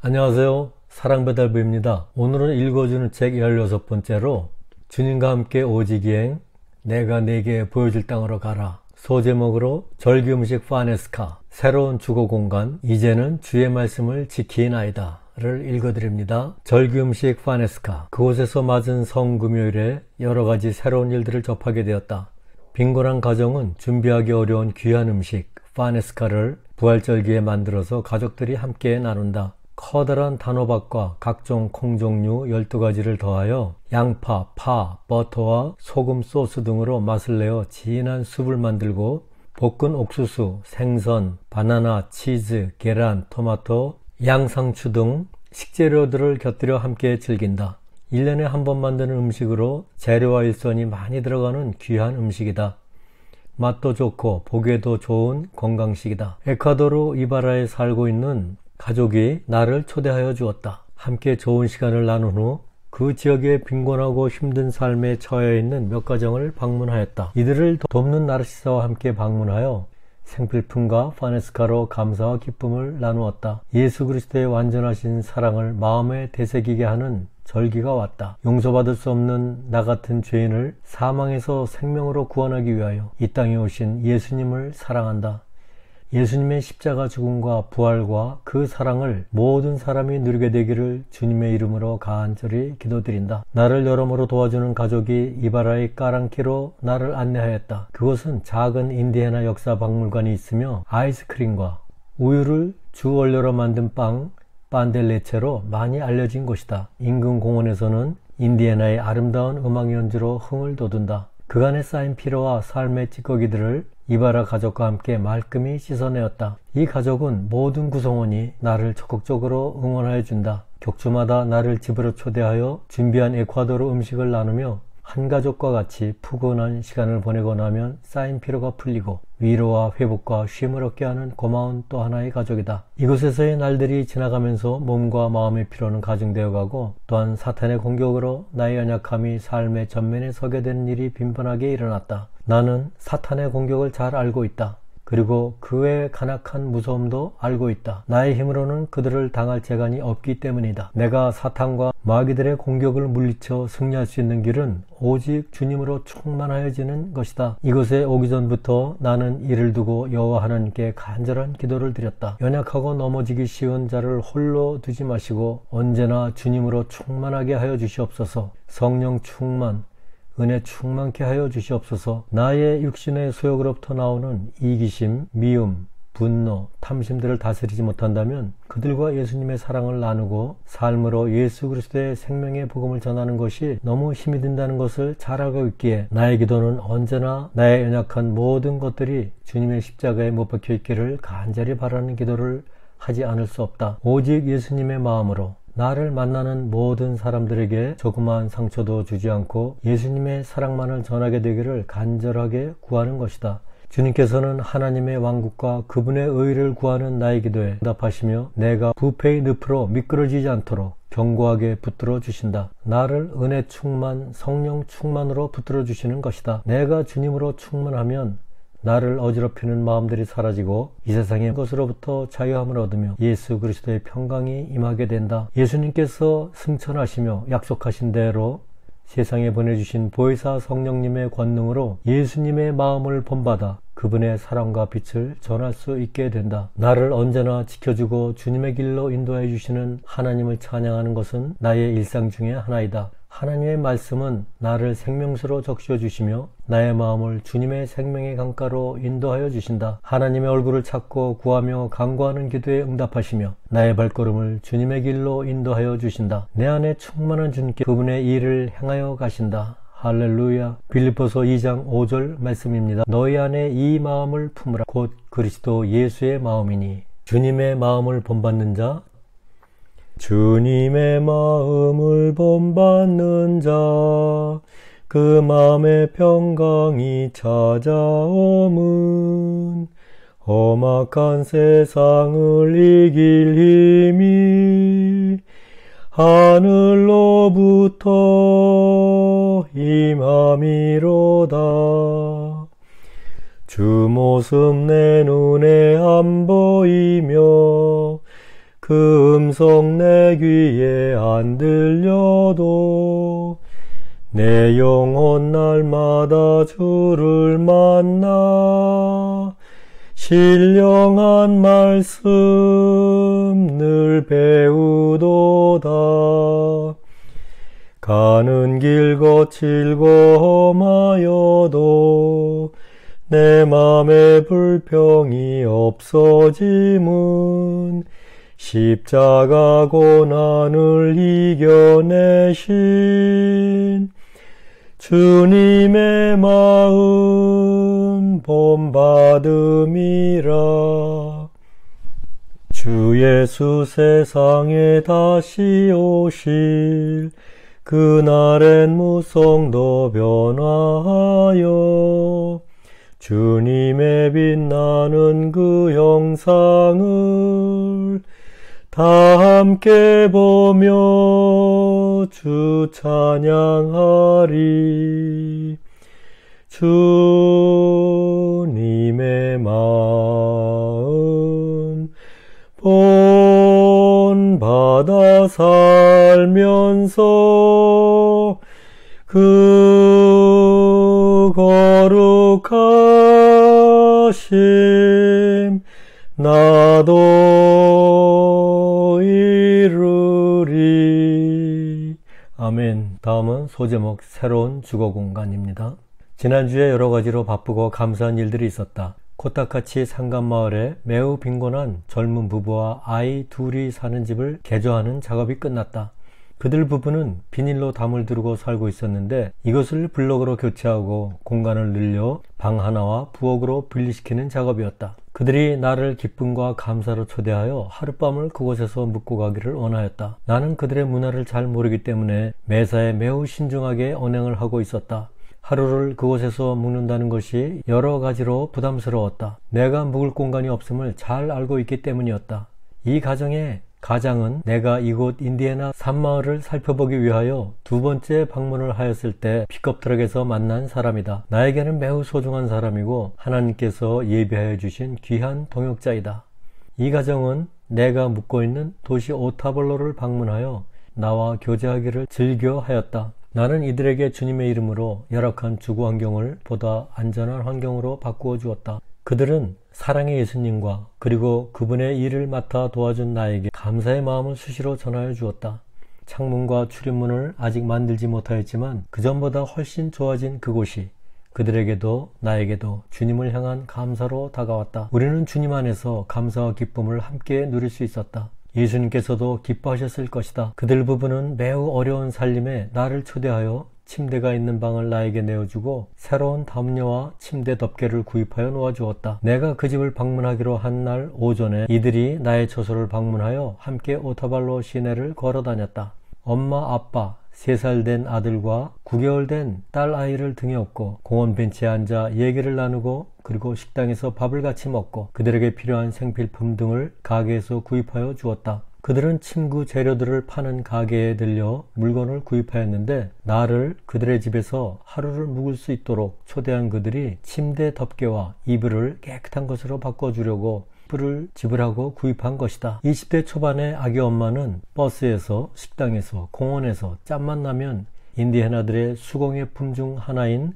안녕하세요. 사랑배달부입니다. 오늘은 읽어주는 책 16번째로 주님과 함께 오직여행 내가 네게 보여줄 땅으로 가라. 소제목으로 절기음식 파네스카 새로운 주거공간 이제는 주의 말씀을 지키나이다 를 읽어드립니다. 절기음식 파네스카 그곳에서 맞은 성금요일에 여러가지 새로운 일들을 접하게 되었다. 빈곤한 가정은 준비하기 어려운 귀한 음식 파네스카를 부활절기에 만들어서 가족들이 함께 나눈다. 커다란 단호박과 각종 콩 종류 12가지를 더하여 양파, 파, 버터와 소금 소스 등으로 맛을 내어 진한 숲을 만들고 볶은 옥수수, 생선, 바나나, 치즈, 계란, 토마토, 양상추 등 식재료들을 곁들여 함께 즐긴다. 1년에 한 번 만드는 음식으로 재료와 일손이 많이 들어가는 귀한 음식이다. 맛도 좋고 보기에도 좋은 건강식이다. 에콰도르 이바라에 살고 있는 가족이 나를 초대하여 주었다. 함께 좋은 시간을 나눈 후 그 지역의 빈곤하고 힘든 삶에 처해 있는 몇 가정을 방문하였다. 이들을 돕는 나르시사와 함께 방문하여 생필품과 파네스카로 감사와 기쁨을 나누었다. 예수 그리스도의 완전하신 사랑을 마음에 되새기게 하는 절기가 왔다. 용서받을 수 없는 나 같은 죄인을 사망에서 생명으로 구원하기 위하여 이 땅에 오신 예수님을 사랑한다. 예수님의 십자가 죽음과 부활과 그 사랑을 모든 사람이 누리게 되기를 주님의 이름으로 간절히 기도드린다. 나를 여러모로 도와주는 가족이 이바라의 까랑키로 나를 안내하였다. 그곳은 작은 인디애나 역사 박물관이 있으며 아이스크림과 우유를 주 원료로 만든 빵, 판델레체로 많이 알려진 곳이다. 인근 공원에서는 인디애나의 아름다운 음악 연주로 흥을 돋운다. 그간의 쌓인 피로와 삶의 찌꺼기들을 이바라 가족과 함께 말끔히 씻어내었다. 이 가족은 모든 구성원이 나를 적극적으로 응원하여 준다. 격주마다 나를 집으로 초대하여 준비한 에콰도르 음식을 나누며 한 가족과 같이 푸근한 시간을 보내고 나면 쌓인 피로가 풀리고 위로와 회복과 쉼을 얻게 하는 고마운 또 하나의 가족이다. 이곳에서의 날들이 지나가면서 몸과 마음의 피로는 가중되어 가고 또한 사탄의 공격으로 나의 연약함이 삶의 전면에 서게 되는 일이 빈번하게 일어났다. 나는 사탄의 공격을 잘 알고 있다. 그리고 그 외의 간악한 무서움도 알고 있다. 나의 힘으로는 그들을 당할 재간이 없기 때문이다. 내가 사탄과 마귀들의 공격을 물리쳐 승리할 수 있는 길은 오직 주님으로 충만하여지는 것이다. 이곳에 오기 전부터 나는 이를 두고 여호와 하나님께 간절한 기도를 드렸다. 연약하고 넘어지기 쉬운 자를 홀로 두지 마시고 언제나 주님으로 충만하게 하여 주시옵소서. 성령 충만, 은혜 충만케 하여 주시옵소서. 나의 육신의 소욕으로부터 나오는 이기심, 미움, 분노, 탐심들을 다스리지 못한다면 그들과 예수님의 사랑을 나누고 삶으로 예수 그리스도의 생명의 복음을 전하는 것이 너무 힘이 든다는 것을 잘 알고 있기에 나의 기도는 언제나 나의 연약한 모든 것들이 주님의 십자가에 못 박혀 있기를 간절히 바라는 기도를 하지 않을 수 없다. 오직 예수님의 마음으로 나를 만나는 모든 사람들에게 조그마한 상처도 주지 않고 예수님의 사랑만을 전하게 되기를 간절하게 구하는 것이다. 주님께서는 하나님의 왕국과 그분의 의를 구하는 나의 기도에 응답하시며 내가 부패의 늪으로 미끄러지지 않도록 견고하게 붙들어 주신다. 나를 은혜 충만, 성령 충만으로 붙들어 주시는 것이다. 내가 주님으로 충만하면 나를 어지럽히는 마음들이 사라지고 이 세상의 것으로부터 자유함을 얻으며 예수 그리스도의 평강이 임하게 된다. 예수님께서 승천하시며 약속하신 대로 세상에 보내주신 보혜사 성령님의 권능으로 예수님의 마음을 본받아 그분의 사랑과 빛을 전할 수 있게 된다. 나를 언제나 지켜주고 주님의 길로 인도해 주시는 하나님을 찬양하는 것은 나의 일상 중에 하나이다. 하나님의 말씀은 나를 생명수로 적셔 주시며 나의 마음을 주님의 생명의 강가로 인도하여 주신다. 하나님의 얼굴을 찾고 구하며 간구하는 기도에 응답하시며 나의 발걸음을 주님의 길로 인도하여 주신다. 내 안에 충만한 주님께 그분의 일을 행하여 가신다. 할렐루야. 빌립보서 2장 5절 말씀입니다. 너희 안에 이 마음을 품으라. 곧 그리스도 예수의 마음이니 주님의 마음을 본받는 자 주님의 마음을 본받는 자 그 마음의 평강이 찾아옴은 험악한 세상을 이길 힘이 하늘로부터 임함이로다. 주 모습 내 눈에 안 보이며 그 음성 내 귀에 안 들려도 내 영혼 날마다 주를 만나 신령한 말씀 늘 배우도다. 가는 길 거칠 검하여도 내 맘에 불평이 없어짐은 십자가 고난을 이겨내신 주님의 마음 본받음이라. 주 예수 세상에 다시 오실 그날엔 무성도 변화하여 주님의 빛나는 그 형상을 다 함께 보며 주 찬양하리. 주님의 마음 본받아 살면서 그 거룩하심 나도 이루리. 아멘. 다음은 소제목 새로운 주거 공간입니다. 지난주에 여러 가지로 바쁘고 감사한 일들이 있었다. 코타카치 상간마을에 매우 빈곤한 젊은 부부와 아이 둘이 사는 집을 개조하는 작업이 끝났다. 그들 부부는 비닐로 담을 두르고 살고 있었는데 이것을 블록으로 교체하고 공간을 늘려 방 하나와 부엌으로 분리시키는 작업이었다. 그들이 나를 기쁨과 감사로 초대하여 하룻밤을 그곳에서 묵고 가기를 원하였다. 나는 그들의 문화를 잘 모르기 때문에 매사에 매우 신중하게 언행을 하고 있었다. 하루를 그곳에서 묵는다는 것이 여러 가지로 부담스러웠다. 내가 묵을 공간이 없음을 잘 알고 있기 때문이었다. 이 가정의 가장은 내가 이곳 인디애나 산마을을 살펴보기 위하여 두 번째 방문을 하였을 때 픽업트럭에서 만난 사람이다. 나에게는 매우 소중한 사람이고 하나님께서 예비하여 주신 귀한 동역자이다. 이 가정은 내가 묵고 있는 도시 오타볼로를 방문하여 나와 교제하기를 즐겨하였다. 나는 이들에게 주님의 이름으로 열악한 주거 환경을 보다 안전한 환경으로 바꾸어 주었다. 그들은 사랑의 예수님과 그리고 그분의 일을 맡아 도와준 나에게 감사의 마음을 수시로 전하여 주었다. 창문과 출입문을 아직 만들지 못하였지만 그전보다 훨씬 좋아진 그곳이 그들에게도 나에게도 주님을 향한 감사로 다가왔다. 우리는 주님 안에서 감사와 기쁨을 함께 누릴 수 있었다. 예수님께서도 기뻐하셨을 것이다. 그들 부부는 매우 어려운 살림에 나를 초대하여 침대가 있는 방을 나에게 내어주고 새로운 담요와 침대 덮개를 구입하여 놓아주었다. 내가 그 집을 방문하기로 한 날 오전에 이들이 나의 처소를 방문하여 함께 오타발로 시내를 걸어 다녔다. 엄마, 아빠, 3살 된 아들과 9개월 된 딸 아이를 등에 업고 공원 벤치에 앉아 얘기를 나누고 그리고 식당에서 밥을 같이 먹고 그들에게 필요한 생필품 등을 가게에서 구입하여 주었다. 그들은 침구 재료들을 파는 가게에 들려 물건을 구입하였는데 나를 그들의 집에서 하루를 묵을 수 있도록 초대한 그들이 침대 덮개와 이불을 깨끗한 것으로 바꿔주려고 불을 지불하고 구입한 것이다. 20대 초반의 아기 엄마는 버스에서, 식당에서, 공원에서 짬만 나면 인디애나들의 수공예품 중 하나인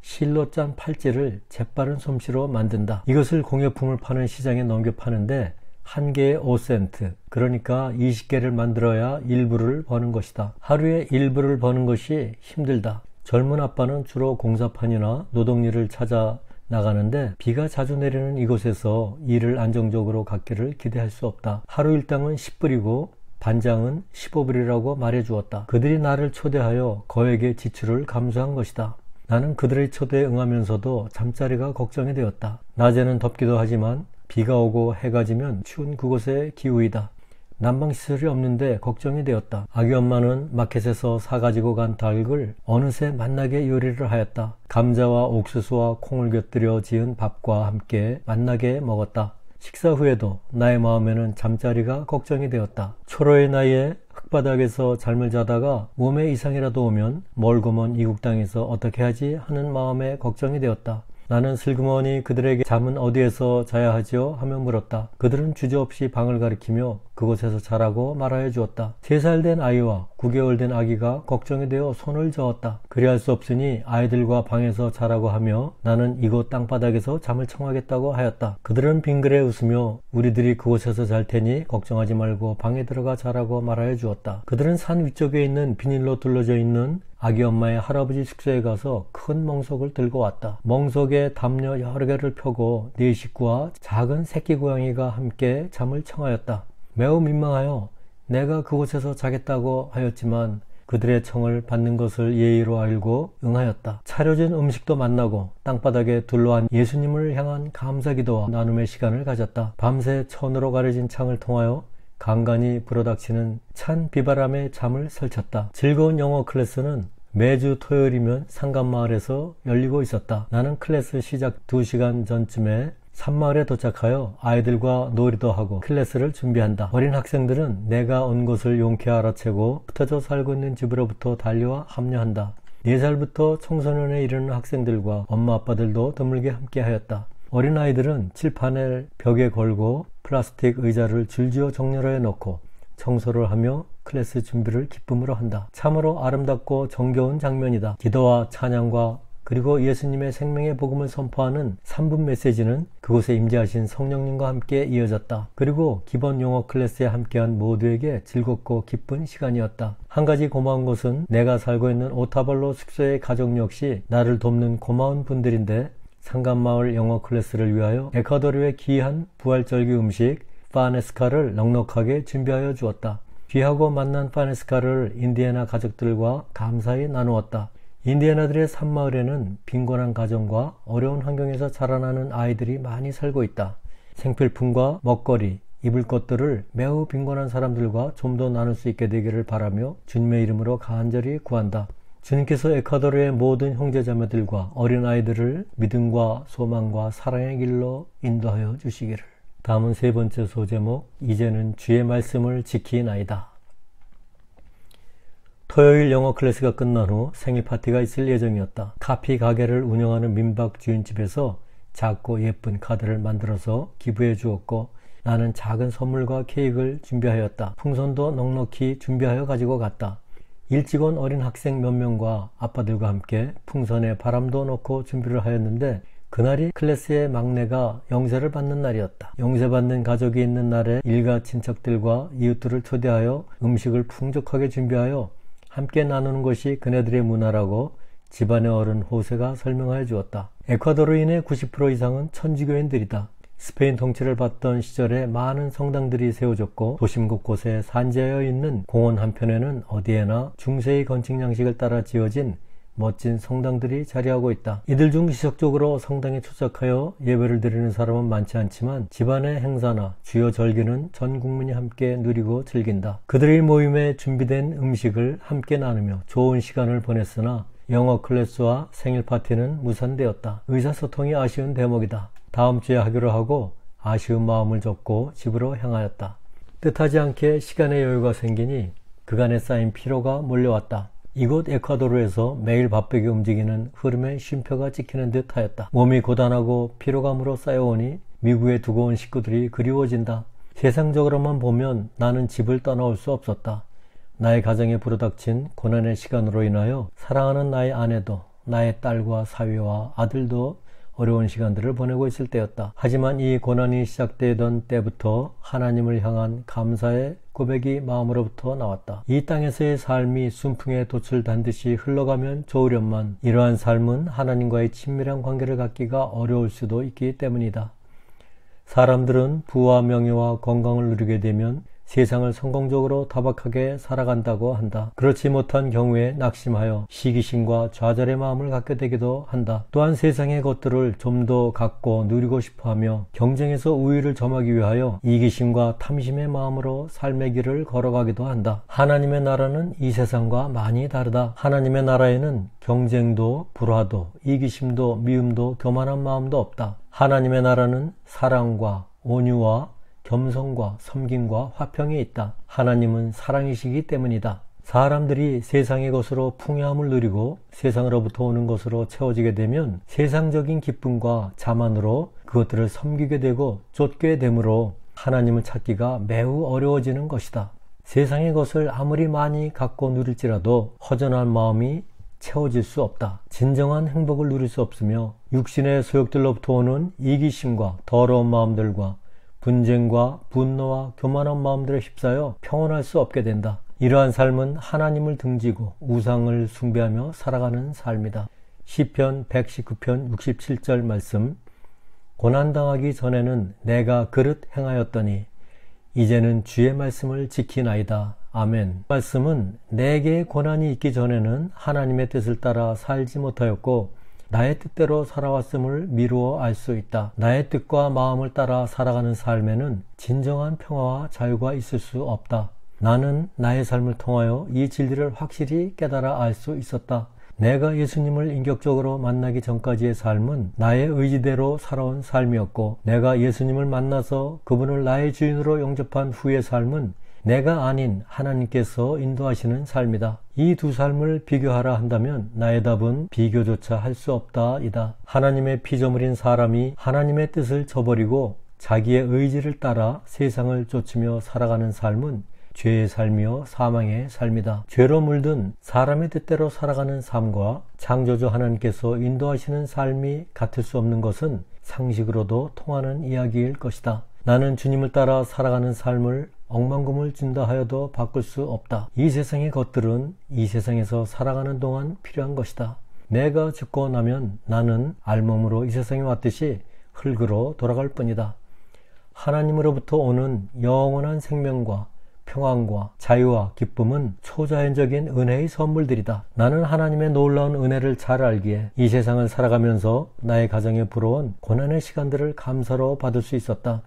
실로 짠 팔찌를 재빠른 솜씨로 만든다. 이것을 공예품을 파는 시장에 넘겨 파는데 한 개에 5센트, 그러니까 20개를 만들어야 1불을 버는 것이다. 하루에 1불을 버는 것이 힘들다. 젊은 아빠는 주로 공사판이나 노동일을 찾아 나가는데 비가 자주 내리는 이곳에서 일을 안정적으로 갖기를 기대할 수 없다. 하루 일당은 10불이고 반장은 15불이라고 말해주었다. 그들이 나를 초대하여 거액의 지출을 감수한 것이다. 나는 그들의 초대에 응하면서도 잠자리가 걱정이 되었다. 낮에는 덥기도 하지만 비가 오고 해가 지면 추운 그곳의 기후이다. 난방시설이 없는데 걱정이 되었다. 아기 엄마는 마켓에서 사가지고 간 닭을 어느새 맛나게 요리를 하였다. 감자와 옥수수와 콩을 곁들여 지은 밥과 함께 맛나게 먹었다. 식사 후에도 나의 마음에는 잠자리가 걱정이 되었다. 초로의 나이에 흙바닥에서 잠을 자다가 몸에 이상이라도 오면 멀고 먼 이국 땅에서 어떻게 하지 하는 마음에 걱정이 되었다. 나는 슬그머니 그들에게 잠은 어디에서 자야 하지요? 하며 물었다. 그들은 주저없이 방을 가리키며 그곳에서 자라고 말하여 주었다. 3살 된 아이와 9개월 된 아기가 걱정이 되어 손을 저었다. 그리할 수 없으니 아이들과 방에서 자라고 하며 나는 이곳 땅바닥에서 잠을 청하겠다고 하였다. 그들은 빙그레 웃으며 우리들이 그곳에서 잘 테니 걱정하지 말고 방에 들어가 자라고 말하여 주었다. 그들은 산 위쪽에 있는 비닐로 둘러져 있는 아기 엄마의 할아버지 숙소에 가서 큰 멍석을 들고 왔다. 멍석에 담요 여러 개를 펴고 4 식구와 작은 새끼 고양이가 함께 잠을 청하였다. 매우 민망하여 내가 그곳에서 자겠다고 하였지만 그들의 청을 받는 것을 예의로 알고 응하였다. 차려진 음식도 만나고 땅바닥에 둘러앉은 예수님을 향한 감사기도와 나눔의 시간을 가졌다. 밤새 천으로 가려진 창을 통하여 간간히 불어닥치는 찬 비바람에 잠을 설쳤다. 즐거운 영어 클래스는 매주 토요일이면 상간마을에서 열리고 있었다. 나는 클래스 시작 2시간 전쯤에 산마을에 도착하여 아이들과 놀이도 하고 클래스를 준비한다. 어린 학생들은 내가 온 곳을 용케 알아채고 흩어져 살고 있는 집으로부터 달려와 합류한다. 4살부터 청소년에 이르는 학생들과 엄마 아빠들도 드물게 함께하였다. 어린 아이들은 칠판을 벽에 걸고 플라스틱 의자를 줄지어 정렬해 놓고 청소를 하며 클래스 준비를 기쁨으로 한다. 참으로 아름답고 정겨운 장면이다. 기도와 찬양과 그리고 예수님의 생명의 복음을 선포하는 3분 메시지는 그곳에 임재하신 성령님과 함께 이어졌다. 그리고 기본 영어 클래스에 함께한 모두에게 즐겁고 기쁜 시간이었다. 한 가지 고마운 것은 내가 살고 있는 오타발로 숙소의 가족 역시 나를 돕는 고마운 분들인데 상간마을 영어 클래스를 위하여 에콰도르의 귀한 부활절기 음식 파네스카를 넉넉하게 준비하여 주었다. 귀하고 맛난 파네스카를 인디애나 가족들과 감사히 나누었다. 인디애나들의 산마을에는 빈곤한 가정과 어려운 환경에서 자라나는 아이들이 많이 살고 있다. 생필품과 먹거리, 입을 것들을 매우 빈곤한 사람들과 좀 더 나눌 수 있게 되기를 바라며 주님의 이름으로 간절히 구한다. 주님께서 에콰도르의 모든 형제자매들과 어린아이들을 믿음과 소망과 사랑의 길로 인도하여 주시기를. 다음은 3번째 소제목, 이제는 주의 말씀을 지키나이다. 토요일 영어 클래스가 끝난 후 생일 파티가 있을 예정이었다. 카피 가게를 운영하는 민박 주인집에서 작고 예쁜 카드를 만들어서 기부해 주었고 나는 작은 선물과 케이크를 준비하였다. 풍선도 넉넉히 준비하여 가지고 갔다. 일찍 온 어린 학생 몇 명과 아빠들과 함께 풍선에 바람도 넣고 준비를 하였는데 그날이 클래스의 막내가 영세를 받는 날이었다. 영세받는 가족이 있는 날에 일가 친척들과 이웃들을 초대하여 음식을 풍족하게 준비하여 함께 나누는 것이 그네들의 문화라고 집안의 어른 호세가 설명하여 주었다. 에콰도르인의 90% 이상은 천주교인들이다. 스페인 통치를 받던 시절에 많은 성당들이 세워졌고 도심 곳곳에 산재하여 있는 공원 한편에는 어디에나 중세의 건축 양식을 따라 지어진 멋진 성당들이 자리하고 있다. 이들 중 지속적으로 성당에 출석하여 예배를 드리는 사람은 많지 않지만 집안의 행사나 주요 절기는 전 국민이 함께 누리고 즐긴다. 그들의 모임에 준비된 음식을 함께 나누며 좋은 시간을 보냈으나 영어 클래스와 생일 파티는 무산되었다. 의사소통이 아쉬운 대목이다. 다음 주에 하기로 하고 아쉬운 마음을 접고 집으로 향하였다. 뜻하지 않게 시간의 여유가 생기니 그간에 쌓인 피로가 몰려왔다. 이곳 에콰도르에서 매일 바쁘게 움직이는 흐름에 쉼표가 찍히는 듯 하였다. 몸이 고단하고 피로감으로 쌓여오니 미국에 두고 온 식구들이 그리워진다. 세상적으로만 보면 나는 집을 떠나올 수 없었다. 나의 가정에 불어닥친 고난의 시간으로 인하여 사랑하는 나의 아내도 나의 딸과 사위와 아들도 어려운 시간들을 보내고 있을 때였다. 하지만 이 고난이 시작되던 때부터 하나님을 향한 감사의 고백이 마음으로부터 나왔다. 이 땅에서의 삶이 순풍에 돛을 단듯이 흘러가면 좋으련만 이러한 삶은 하나님과의 친밀한 관계를 갖기가 어려울 수도 있기 때문이다. 사람들은 부와 명예와 건강을 누리게 되면 세상을 성공적으로 타박하게 살아간다고 한다. 그렇지 못한 경우에 낙심하여 시기심과 좌절의 마음을 갖게 되기도 한다. 또한 세상의 것들을 좀 더 갖고 누리고 싶어하며 경쟁에서 우위를 점하기 위하여 이기심과 탐심의 마음으로 삶의 길을 걸어가기도 한다. 하나님의 나라는 이 세상과 많이 다르다. 하나님의 나라에는 경쟁도 불화도 이기심도 미움도 교만한 마음도 없다. 하나님의 나라는 사랑과 온유와 겸손과 섬김과 화평이 있다. 하나님은 사랑이시기 때문이다. 사람들이 세상의 것으로 풍요함을 누리고 세상으로부터 오는 것으로 채워지게 되면 세상적인 기쁨과 자만으로 그것들을 섬기게 되고 쫓게 되므로 하나님을 찾기가 매우 어려워지는 것이다. 세상의 것을 아무리 많이 갖고 누릴지라도 허전한 마음이 채워질 수 없다. 진정한 행복을 누릴 수 없으며 육신의 소욕들로부터 오는 이기심과 더러운 마음들과 분쟁과 분노와 교만한 마음들에 휩싸여 평온할 수 없게 된다. 이러한 삶은 하나님을 등지고 우상을 숭배하며 살아가는 삶이다. 시편 119편 67절 말씀. 고난당하기 전에는 내가 그릇 행하였더니 이제는 주의 말씀을 지키나이다. 아멘. 말씀은 내게 고난이 있기 전에는 하나님의 뜻을 따라 살지 못하였고 나의 뜻대로 살아왔음을 미루어 알 수 있다. 나의 뜻과 마음을 따라 살아가는 삶에는 진정한 평화와 자유가 있을 수 없다. 나는 나의 삶을 통하여 이 진리를 확실히 깨달아 알 수 있었다. 내가 예수님을 인격적으로 만나기 전까지의 삶은 나의 의지대로 살아온 삶이었고, 내가 예수님을 만나서 그분을 나의 주인으로 영접한 후의 삶은 내가 아닌 하나님께서 인도하시는 삶이다. 이 두 삶을 비교하라 한다면 나의 답은 비교조차 할 수 없다 이다. 하나님의 피조물인 사람이 하나님의 뜻을 저버리고 자기의 의지를 따라 세상을 쫓으며 살아가는 삶은 죄의 삶이요 사망의 삶이다. 죄로 물든 사람의 뜻대로 살아가는 삶과 창조주 하나님께서 인도하시는 삶이 같을 수 없는 것은 상식으로도 통하는 이야기일 것이다. 나는 주님을 따라 살아가는 삶을 억만금을 준다 하여도 바꿀 수 없다. 이 세상의 것들은 이 세상에서 살아가는 동안 필요한 것이다. 내가 죽고 나면 나는 알몸으로 이 세상에 왔듯이 흙으로 돌아갈 뿐이다. 하나님으로부터 오는 영원한 생명과 평안과 자유와 기쁨은 초자연적인 은혜의 선물들이다. 나는 하나님의 놀라운 은혜를 잘 알기에 이 세상을 살아가면서 나의 가정에 불어온 고난의 시간들을 감사로 받을 수 있었다.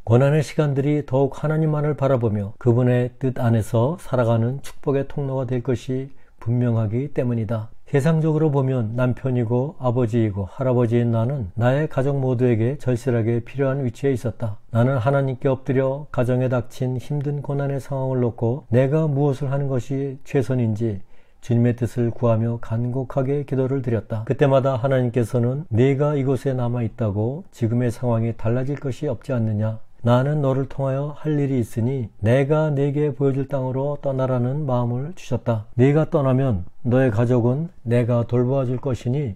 고난의 시간들이 더욱 하나님만을 바라보며 그분의 뜻 안에서 살아가는 축복의 통로가 될 것이 분명하기 때문이다. 세상적으로 보면 남편이고 아버지이고 할아버지인 나는 나의 가족 모두에게 절실하게 필요한 위치에 있었다. 나는 하나님께 엎드려 가정에 닥친 힘든 고난의 상황을 놓고 내가 무엇을 하는 것이 최선인지 주님의 뜻을 구하며 간곡하게 기도를 드렸다. 그때마다 하나님께서는 네가 이곳에 남아있다고 지금의 상황이 달라질 것이 없지 않느냐? 나는 너를 통하여 할 일이 있으니 내가 네게 보여줄 땅으로 떠나라는 마음을 주셨다. 네가 떠나면 너의 가족은 내가 돌보아 줄 것이니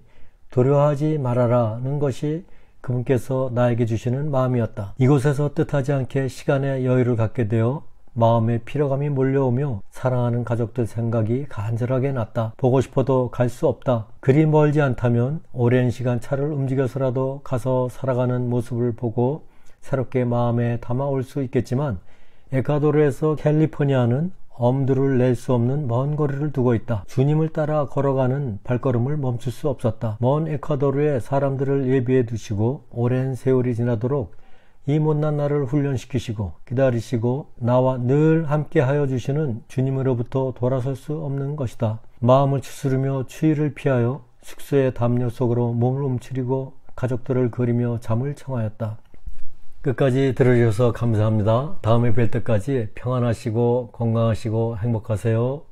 두려워하지 말아라는 것이 그분께서 나에게 주시는 마음이었다. 이곳에서 뜻하지 않게 시간의 여유를 갖게 되어 마음에 피로감이 몰려오며 사랑하는 가족들 생각이 간절하게 났다. 보고 싶어도 갈 수 없다. 그리 멀지 않다면 오랜 시간 차를 움직여서라도 가서 살아가는 모습을 보고 새롭게 마음에 담아올 수 있겠지만 에콰도르에서 캘리포니아는 엄두를 낼 수 없는 먼 거리를 두고 있다. 주님을 따라 걸어가는 발걸음을 멈출 수 없었다. 먼 에콰도르에 사람들을 예비해 두시고 오랜 세월이 지나도록 이 못난 나를 훈련시키시고 기다리시고 나와 늘 함께하여 주시는 주님으로부터 돌아설 수 없는 것이다. 마음을 추스르며 추위를 피하여 숙소의 담요 속으로 몸을 움츠리고 가족들을 그리며 잠을 청하였다. 끝까지 들어주셔서 감사합니다. 다음에 뵐 때까지 평안하시고 건강하시고 행복하세요.